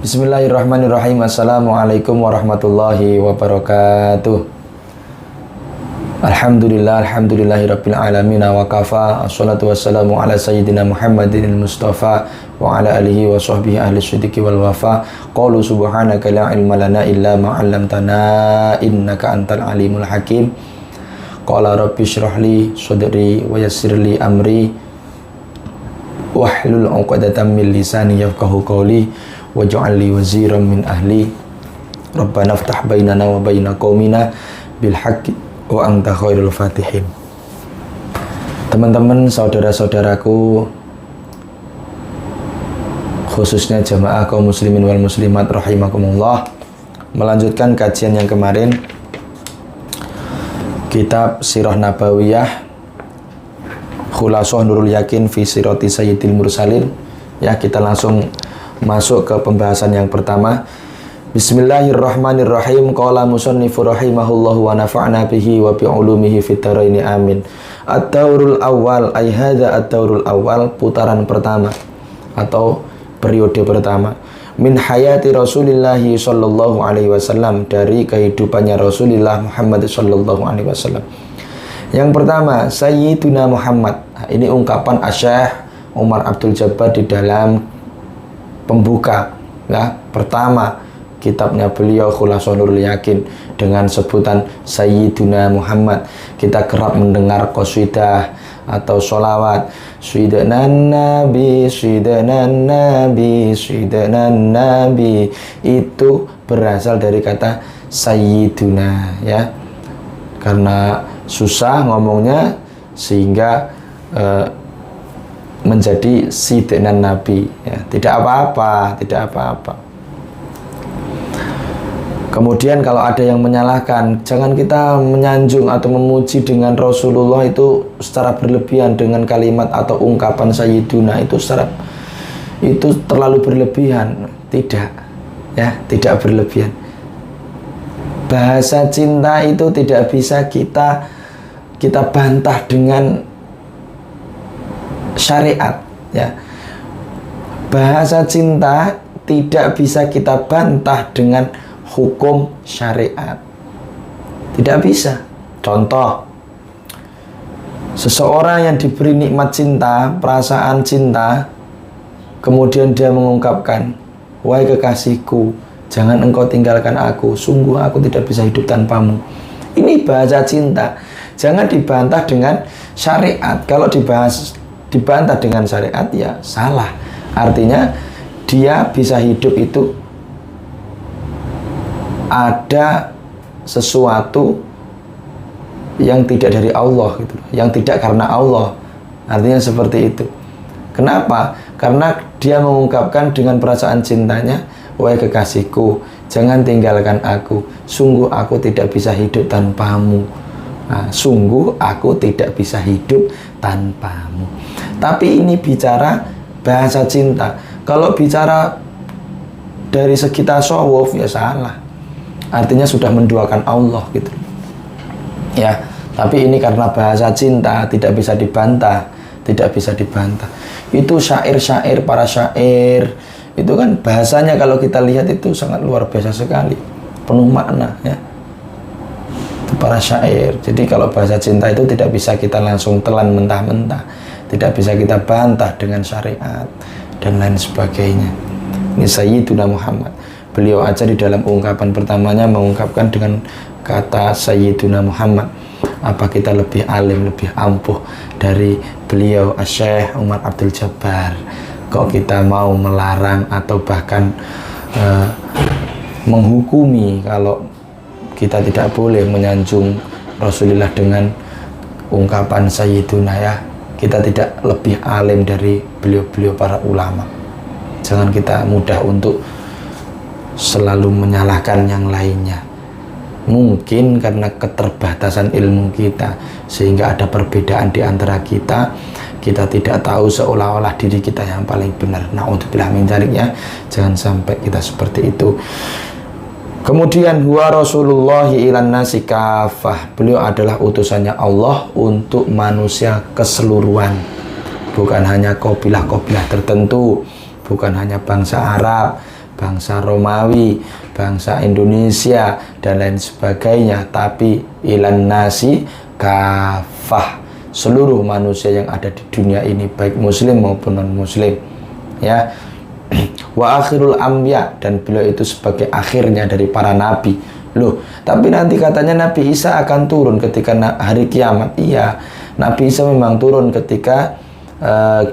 Bismillahirrahmanirrahim. Assalamualaikum warahmatullahi wabarakatuh. Alhamdulillahirabbil alamin wa kafa. Assalatu wassalamu ala sayyidina Muhammadin al-Mustafa wa ala alihi wa sahbihi ahli sidqi wal wafa. Qalu subhanaka la ilma lana illa ma 'allamtana innaka antal alimul hakim. Qala rabbi shrah li sadri wa yassir li amri wahlul 'uqdatam min lisani yafqahu qawli waj'al li waziran min ahli. Rabbana iftah bainana wa baina qaumina bil haqqi wa anta khairul fatihin. Teman-teman, saudara-saudaraku, khususnya jamaah kaum muslimin wal muslimat rahimakumullah, melanjutkan kajian yang kemarin kitab Sirah Nabawiyah Khulasah Nurul Yakin fi Sirati Sayyidil Mursalin. Ya, kita langsung masuk ke pembahasan yang pertama. Bismillahirrahmanirrahim. Qala musannifu rahimahullahu wa nafa'na bihi wa bi ulumihi fid dharaini amin. At-taurul awal, ay hadza at-taurul awal, putaran pertama atau periode pertama min hayati Rasulillah sallallahu alaihi wasallam, dari kehidupannya Rasulullah Muhammad sallallahu alaihi wasallam. Yang pertama, Sayyiduna Muhammad. Ini ungkapan Syekh Umar Abdul Jabbar di dalam pembuka ya pertama kitabnya beliau Khulasah Nurul Yakin dengan sebutan Sayyiduna Muhammad. Kita kerap mendengar qasidah atau sholawat, Syidanan Nabi, Syidanan Nabi, Syidanan Nabi, itu berasal dari kata Sayyiduna ya, karena susah ngomongnya sehingga menjadi Siddinan Nabi ya, tidak apa-apa, tidak apa-apa. Kemudian kalau ada yang menyalahkan, jangan kita menyanjung atau memuji dengan Rasulullah itu secara berlebihan dengan kalimat atau ungkapan Sayyiduna, itu terlalu berlebihan. Tidak ya, tidak berlebihan. Bahasa cinta itu tidak bisa kita bantah dengan syariat ya. Bahasa cinta tidak bisa kita bantah dengan hukum syariat, tidak bisa. Contoh, seseorang yang diberi nikmat cinta, perasaan cinta, kemudian dia mengungkapkan, wahai kekasihku, jangan engkau tinggalkan aku, sungguh aku tidak bisa hidup tanpamu. Ini bahasa cinta, jangan dibantah dengan syariat. Kalau dibantah dengan syariat ya salah. Artinya dia bisa hidup itu ada sesuatu yang tidak dari Allah gitu, yang tidak karena Allah. Artinya seperti itu. Kenapa? Karena dia mengungkapkan dengan perasaan cintanya, wahai kekasihku, jangan tinggalkan aku, sungguh aku tidak bisa hidup tanpamu. Nah, sungguh aku tidak bisa hidup tanpamu. Tapi ini bicara bahasa cinta. Kalau bicara dari segi tasawuf ya salah. Artinya sudah menduakan Allah gitu ya. Tapi ini karena bahasa cinta tidak bisa dibantah, tidak bisa dibantah. Itu syair-syair, para syair itu kan bahasanya kalau kita lihat itu sangat luar biasa sekali, penuh makna ya. Itu para syair. Jadi kalau bahasa cinta itu tidak bisa kita langsung telan mentah-mentah, tidak bisa kita bantah dengan syariat dan lain sebagainya. Ini Sayyiduna Muhammad. Beliau aja di dalam ungkapan pertamanya mengungkapkan dengan kata Sayyiduna Muhammad. Apa kita lebih alim, lebih ampuh dari beliau Syekh Umar Abdul Jabbar? Kok kita mau melarang atau bahkan menghukumi kalau kita tidak boleh menyanjung Rasulullah dengan ungkapan Sayyiduna ya? Kita tidak lebih alim dari beliau-beliau para ulama. Jangan kita mudah untuk selalu menyalahkan yang lainnya. Mungkin karena keterbatasan ilmu kita sehingga ada perbedaan di antara kita. Kita tidak tahu, seolah-olah diri kita yang paling benar. Na'udzubillah min dzalik ya. Jangan sampai kita seperti itu. Kemudian huwa Rasulullah ilan nasi kafah. Beliau adalah utusannya Allah untuk manusia keseluruhan. Bukan hanya kabilah-kabilah tertentu, bukan hanya bangsa Arab, bangsa Romawi, bangsa Indonesia dan lain sebagainya, tapi ilan nasi kafah, seluruh manusia yang ada di dunia ini, baik muslim maupun non muslim, ya. Wa akhirul anbiya, dan beliau itu sebagai akhirnya dari para nabi. Loh, tapi nanti katanya Nabi Isa akan turun ketika hari kiamat. Iya, Nabi Isa memang turun ketika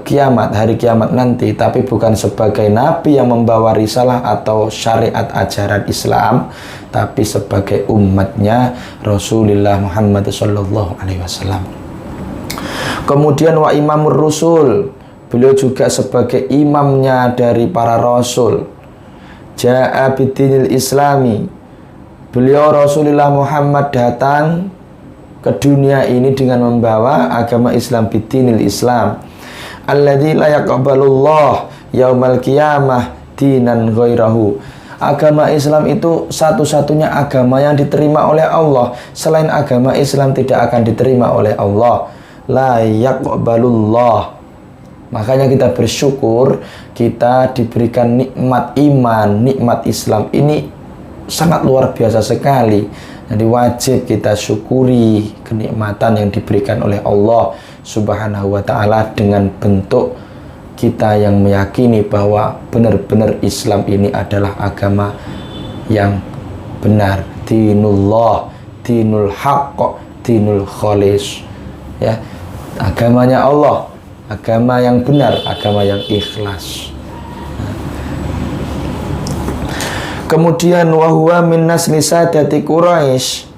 kiamat, hari kiamat nanti, tapi bukan sebagai nabi yang membawa risalah atau syariat ajaran Islam, tapi sebagai umatnya Rasulullah Muhammad SAW. Kemudian wa imamur rusul, beliau juga sebagai imamnya dari para rasul. Ja'a bidinil islami, beliau Rasulullah Muhammad datang ke dunia ini dengan membawa agama Islam, bidinil Islam. Alladzi la yaqbalullah yaumal qiyamah dinan ghairahu. Agama Islam itu satu-satunya agama yang diterima oleh Allah. Selain agama Islam tidak akan diterima oleh Allah. La yaqbalullah. Makanya kita bersyukur kita diberikan nikmat iman, nikmat Islam. Ini sangat luar biasa sekali. Jadi wajib kita syukuri kenikmatan yang diberikan oleh Allah Subhanahu wa ta'ala dengan bentuk kita yang meyakini bahwa benar-benar Islam ini adalah agama yang benar, dinullah, dinul haqq, dinul khalis, ya, agamanya Allah, agama yang benar, agama yang ikhlas. Kemudian wahwa min nasli sadati Quraisy,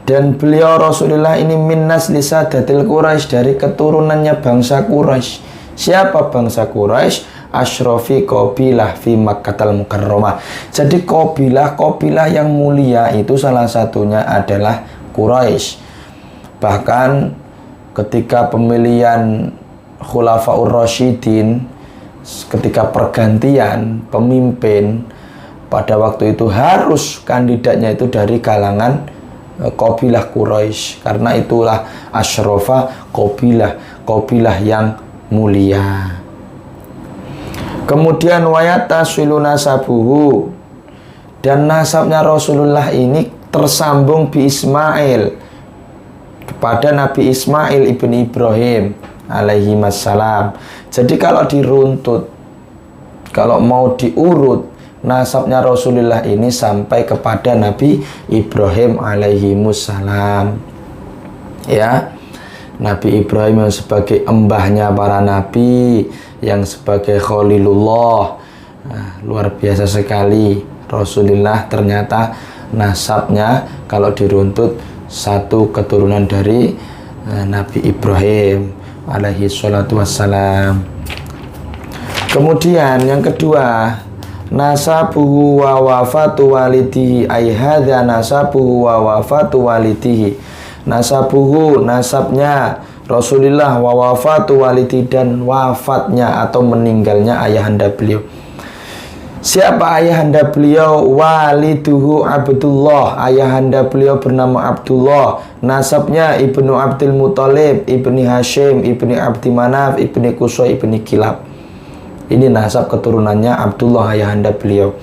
dan beliau Rasulullah ini min nasli sadatil Quraisy, dari keturunannya bangsa Quraisy. Siapa bangsa Quraisy? Asyrafi qabilah fi Makkatal Mukarramah. Jadi qabilah yang mulia itu salah satunya adalah Quraisy. Bahkan ketika pemilihan Khulafaur Rasyidin, ketika pergantian pemimpin, pada waktu itu harus kandidatnya itu dari kalangan qabilah Quraisy, karena itulah asyrafa qabilah yang mulia. Kemudian wayata siluna sabuhu, dan nasabnya Rasulullah ini tersambung bi Ismail, kepada Nabi Ismail ibni Ibrahim alaihi wassalam. Jadi kalau diruntut, kalau mau diurut, nasabnya Rasulullah ini sampai kepada Nabi Ibrahim alaihi wassalam, ya. Nabi Ibrahim yang sebagai embahnya para nabi, yang sebagai Khalilullah. Nah, luar biasa sekali. Rasulullah ternyata nasabnya kalau diruntut satu keturunan dari Nabi Ibrahim alaihi salatu wassalam. Kemudian yang kedua, nasabuhu wa wafatu walidihi, ay hadza nasabuhu wa wafatu walidihi. Nasabuhu, nasabnya Rasulullah, wa wafatu walidi, dan wafatnya atau meninggalnya ayahanda beliau. Siapa ayahanda beliau? Waliduhu Abdullah, ayahanda beliau bernama Abdullah. Nasabnya ibnu Abdul Muthalib, ibni Hashim, ibni Abdi Manaf, ibni Qusay, ibni Kilab. Ini nasab keturunannya Abdullah, ayahanda beliau.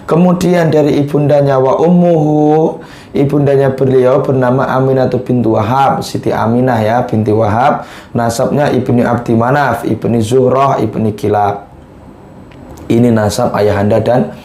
Kemudian dari ibundanya wa ummuhu, ibundanya beliau bernama Aminah binti Wahab, Siti Aminah ya binti Wahab. Nasabnya ibni Abdi Manaf, ibni Zuhrah, ibni Kilab. Ini nasab ayahanda dan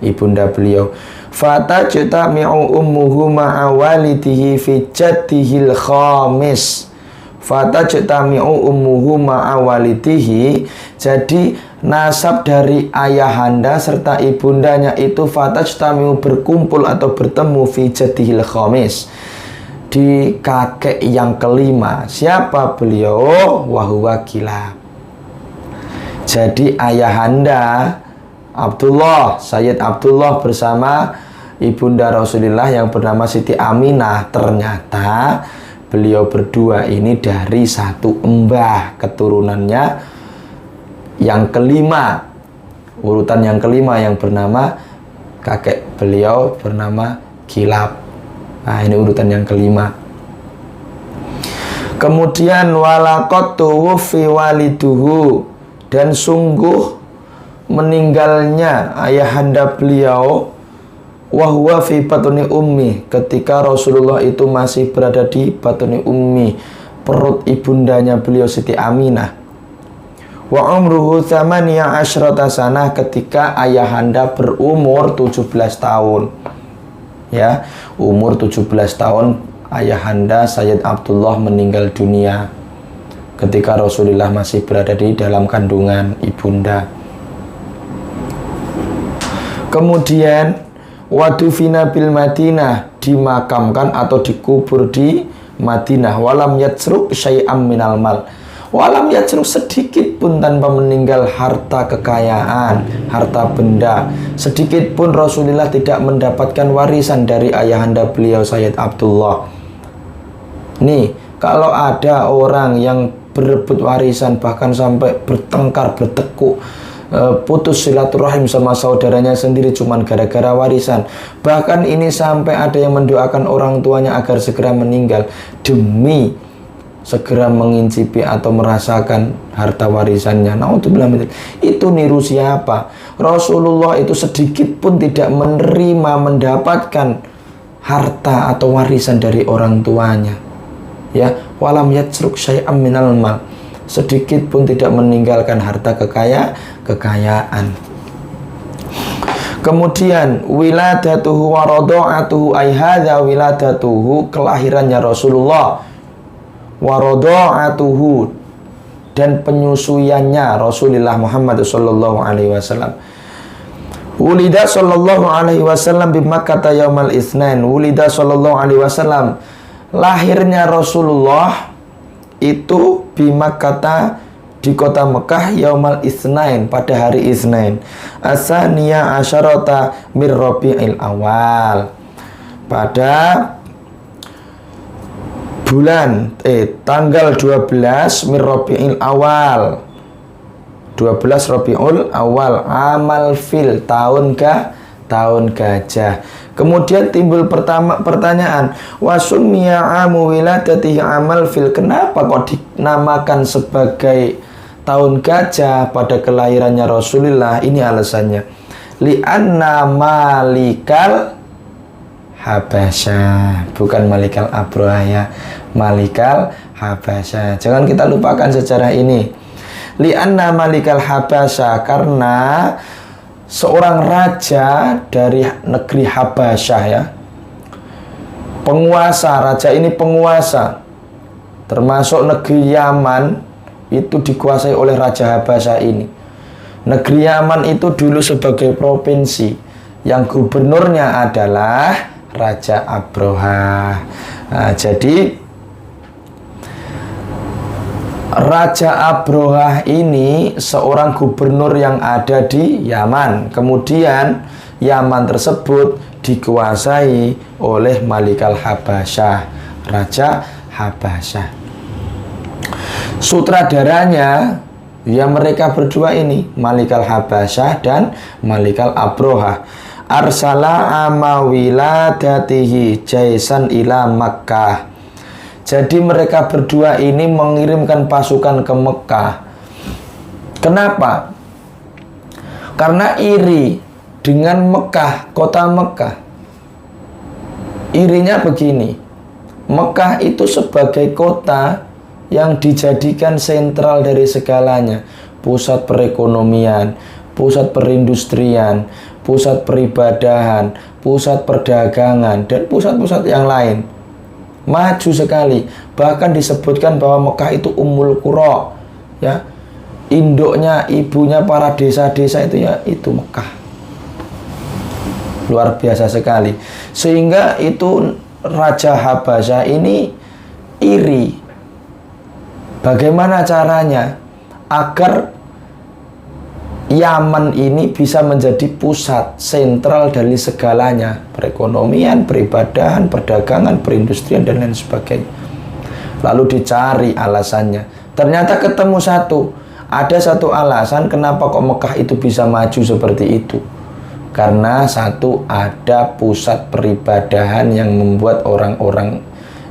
ibunda beliau. Fatajtami'u ummuhu ma'a walidihi fi jaddihil khamis. Fatajtami'u ummuhu ma'a walidihi. Jadi nasab dari ayahanda serta ibundanya itu fatajtami'u, berkumpul atau bertemu, fi jaddihil khamis, di kakek yang kelima. Siapa beliau? Wahuwa Kilab. Jadi ayahanda Abdullah, Sayyid Abdullah bersama ibunda Rasulullah yang bernama Siti Aminah, ternyata beliau berdua ini dari satu embah, keturunannya yang kelima, urutan yang kelima, yang bernama kakek beliau bernama Kilab. Nah, ini urutan yang kelima. Kemudian walaqad tuwfi waliduhu, dan sungguh meninggalnya ayahanda beliau, wahwa fi batni ummi, ketika Rasulullah itu masih berada di batni ummi, perut ibundanya beliau Siti Aminah. Wa umruhu thamaniya asyrata sanah, ketika ayahanda berumur 17 tahun. Ya, umur 17 tahun ayahanda Sayyid Abdullah meninggal dunia ketika Rasulullah masih berada di dalam kandungan ibunda. Kemudian wadufina bil Madinah, dimakamkan atau dikubur di Madinah. Walam yatsruk syai'am minal mal, walam yatsruk, sedikit pun tanpa meninggal harta kekayaan, harta benda. Sedikit pun Rasulullah tidak mendapatkan warisan dari ayahanda beliau Sayyid Abdullah. Nih, kalau ada orang yang berebut warisan, bahkan sampai bertengkar, bertekuk, putus silaturahim sama saudaranya sendiri cuman gara-gara warisan. Bahkan ini sampai ada yang mendoakan orang tuanya agar segera meninggal demi segera mengincipi atau merasakan harta warisannya. Naudzubillah, itu niru siapa? Rasulullah itu sedikit pun tidak menerima mendapatkan harta atau warisan dari orang tuanya. Ya, walam yatsruk syai'am minal mal, sedikit pun tidak meninggalkan harta kekayaan. Kemudian wiladatuhu wa radha'atuhu, ay hadza wiladatuhu, kelahirannya Rasulullah, wa radha'atuhu, dan penyusuiannya Rasulullah Muhammad sallallahu alaihi wasallam. Wulida sallallahu alaihi wasallam bi Makkah yaumal itsnain. Wulida sallallahu alaihi wasallam, lahirnya Rasulullah itu bi Makkah, di kota Mekah, yaumal itsnain, pada hari Itsnain, asaniya asyarata mir Rabiul Awal, pada bulan tanggal 12 mir Rabiul Awal, 12 Rabiul Awal, amal fil, tahun gajah. Kemudian timbul pertanyaan, wasummiya amu wiladatihi amal fil, kenapa kok dinamakan sebagai tahun gajah pada kelahirannya Rasulullah? Ini alasannya, li'anna malikal Habasyah, bukan malikal Abroha ya, malikal Habasyah. Jangan kita lupakan sejarah ini. Li'anna malikal Habasyah, karena seorang raja dari negeri Habasyah, ya, penguasa, raja ini penguasa, termasuk negeri Yaman itu dikuasai oleh Raja Habasyah ini. Negeri Yaman itu dulu sebagai provinsi, yang gubernurnya adalah Raja Abroha. Nah, jadi Raja Abroha ini seorang gubernur yang ada di Yaman. Kemudian Yaman tersebut dikuasai oleh Malikal Habasyah, Raja Habasyah. Sutradaranya ya mereka berdua ini, Malikal Habasyah dan Malikal Abroha. Arsala amawiladatihi jaisan ila Makkah. Jadi mereka berdua ini mengirimkan pasukan ke Mekah. Kenapa? Karena iri dengan Mekah, kota Mekah. Irinya begini, Mekah itu sebagai kota yang dijadikan sentral dari segalanya, pusat perekonomian, pusat perindustrian, pusat peribadahan, pusat perdagangan, dan pusat-pusat yang lain. Maju sekali. Bahkan disebutkan bahwa Mekah itu Ummul Qura, ya, induknya, ibunya para desa-desa itu ya itu Mekah. Luar biasa sekali. Sehingga itu Raja Habasyah ini iri. Bagaimana caranya agar Yaman ini bisa menjadi pusat sentral dari segalanya, perekonomian, peribadahan, perdagangan, perindustrian, dan lain sebagainya. Lalu dicari alasannya. Ternyata ketemu satu. Ada satu alasan kenapa kok Mekah itu bisa maju seperti itu. Karena satu, ada pusat peribadahan yang membuat orang-orang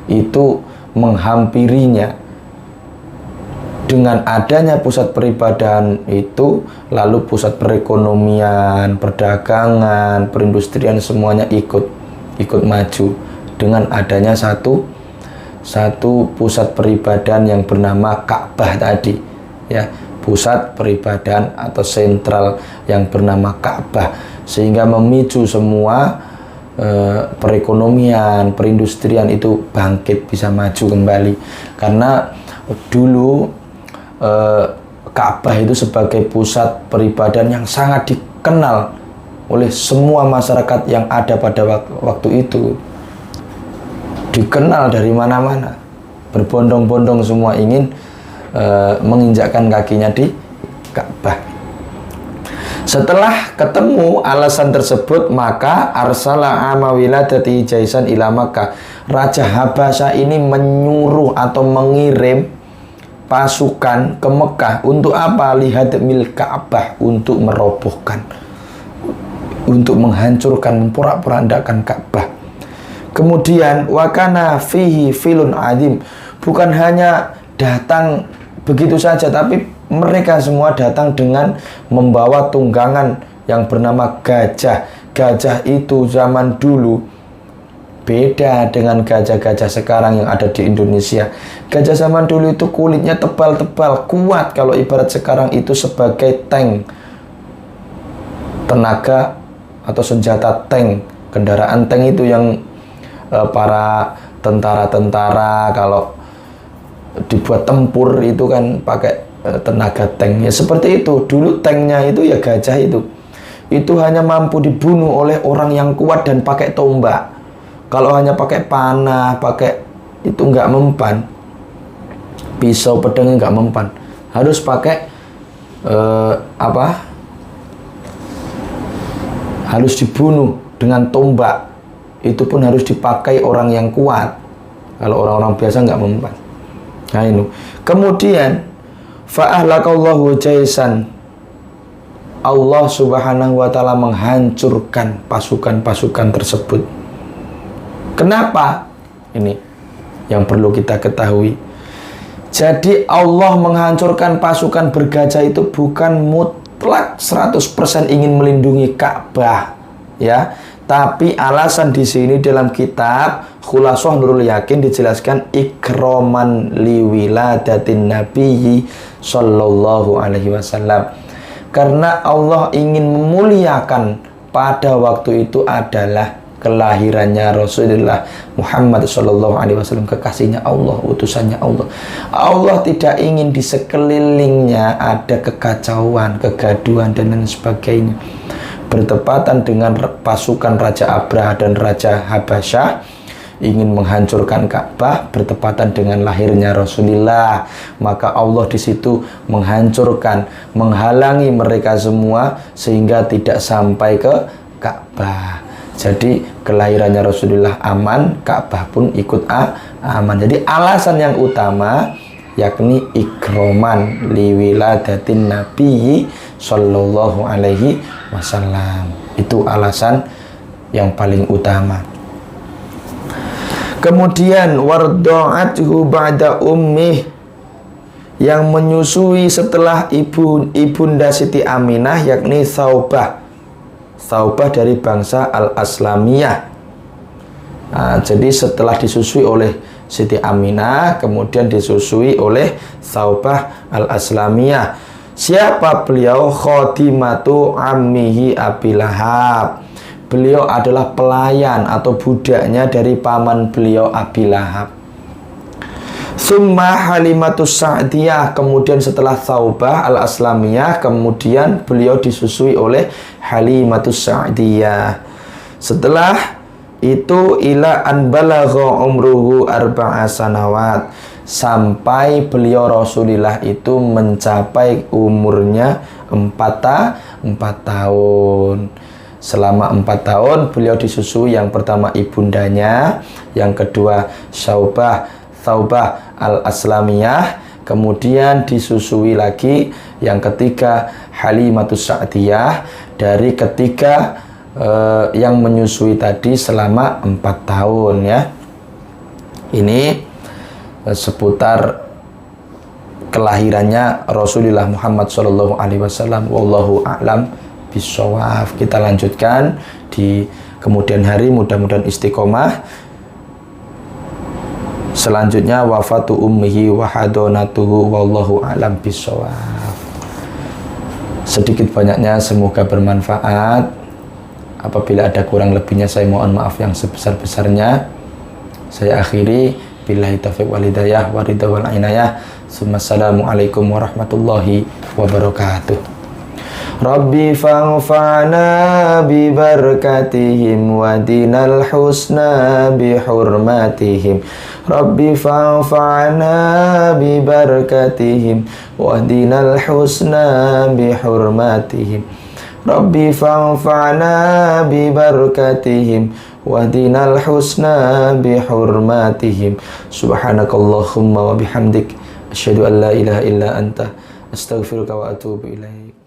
itu menghampirinya. dengan adanya pusat peribadahan itu, lalu pusat perekonomian, perdagangan, perindustrian semuanya ikut maju dengan adanya satu pusat peribadahan yang bernama Ka'bah tadi, ya, pusat peribadahan atau sentral yang bernama Ka'bah, sehingga memicu semua perekonomian, perindustrian itu bangkit, bisa maju kembali. Karena dulu Ka'bah itu sebagai pusat peribadahan yang sangat dikenal oleh semua masyarakat yang ada pada waktu itu. Dikenal dari mana-mana, berbondong-bondong semua ingin menginjakkan kakinya di Ka'bah. Setelah ketemu alasan tersebut, maka arsala amawiladati Jaisan ila Makkah. Raja Habasha ini menyuruh atau mengirim pasukan ke Mekah untuk apa? Lihadmil Ka'bah, untuk merobohkan, untuk menghancurkan, memporak-porandakan Ka'bah. Kemudian wakana fihi filun adim, bukan hanya datang begitu saja, tapi mereka semua datang dengan membawa tunggangan yang bernama gajah. Gajah itu zaman dulu beda dengan gajah-gajah sekarang yang ada di Indonesia. Gajah zaman dulu itu kulitnya tebal-tebal, kuat. Kalau ibarat sekarang itu sebagai tank, tenaga atau senjata tank, kendaraan tank itu yang para tentara-tentara kalau dibuat tempur itu kan pakai tenaga tank. Ya seperti itu. Dulu tanknya itu ya gajah itu. Itu hanya mampu dibunuh oleh orang yang kuat dan pakai tombak. Kalau hanya pakai panah, pakai itu nggak mempan. Pisau, pedang nggak mempan. Harus pakai harus dibunuh dengan tombak. Itu pun harus dipakai orang yang kuat. Kalau orang-orang biasa nggak mempan. Nah ini. Kemudian fa'ahlakallahu Jaisan. Allah Subhanahu wa ta'ala menghancurkan pasukan-pasukan tersebut. Kenapa? Ini yang perlu kita ketahui. Jadi Allah menghancurkan pasukan bergajah itu bukan mutlak 100% ingin melindungi Ka'bah, ya. Tapi alasan di sini dalam kitab Khulasoh Nurul Yakin dijelaskan ikroman liwiladatin nabiyyi sallallahu alaihi wasallam. Karena Allah ingin memuliakan pada waktu itu adalah kelahirannya Rasulullah Muhammad sallallahu alaihi wasallam, kekasihnya Allah, utusannya Allah. Allah tidak ingin di sekelilingnya ada kekacauan, kegaduhan dan lain sebagainya. Bertepatan dengan pasukan Raja Abraha dan Raja Habasyah ingin menghancurkan Ka'bah, bertepatan dengan lahirnya Rasulullah, maka Allah di situ menghancurkan, menghalangi mereka semua sehingga tidak sampai ke Ka'bah. Jadi kelahirannya Rasulullah aman, Ka'bah pun ikut aman. Jadi alasan yang utama yakni ikroman liwiladatin nabiyyi sallallahu alaihi wasallam. Itu alasan yang paling utama. Kemudian wardo'athu ba'da ummih, yang menyusui setelah ibunda Siti Aminah yakni Saubah dari bangsa Al-Aslamiyah. Nah, jadi setelah disusui oleh Siti Aminah, kemudian disusui oleh Saubah Al-Aslamiyah. Siapa beliau? Khadimatu ammihi Abi Lahab. Beliau adalah pelayan atau budaknya dari paman beliau Abi Lahab. Summa Halimatus Sa'diyah, kemudian setelah Saubah Al-Aslamiyah, kemudian beliau disusui oleh Halimatus Sa'diyah. Setelah itu ila an balagha umruhu arba'a sanawat, sampai beliau Rasulullah itu mencapai umurnya 4 tahun. Selama 4 tahun beliau disusui, yang pertama ibundanya, yang kedua Saubah Al-Aslamiyah, kemudian disusui lagi yang ketiga Halimatus Sa'diyah, dari ketiga yang menyusui tadi selama 4 tahun, ya. Ini seputar kelahirannya Rasulullah Muhammad Shallallahu Alaihi Wasallam. Wallahu a'lam bishawab. Kita lanjutkan di kemudian hari, mudah-mudahan istiqomah. Selanjutnya wafatu ummihi wa hadonatuhu wallahu a'lam bishawab. Sedikit banyaknya semoga bermanfaat. Apabila ada kurang lebihnya saya mohon maaf yang sebesar-besarnya. Saya akhiri billahi taufiq wal hidayah wa ridha wal inayah. Assalamualaikum warahmatullahi wabarakatuh. Rabbi fa'fa'na bi barakatihim wa dinal husna bi hurmatihim. Rabbi fa'fa'na bi barakatihim wa dinal husna bi hurmatihim. Rabbi fa'fa'na bi barakatihim wa dinal husna bi hurmatihim. Subhanakallahumma wa bihamdik asyhadu an la ilaha illa anta astaghfiruka wa atubu ilaik.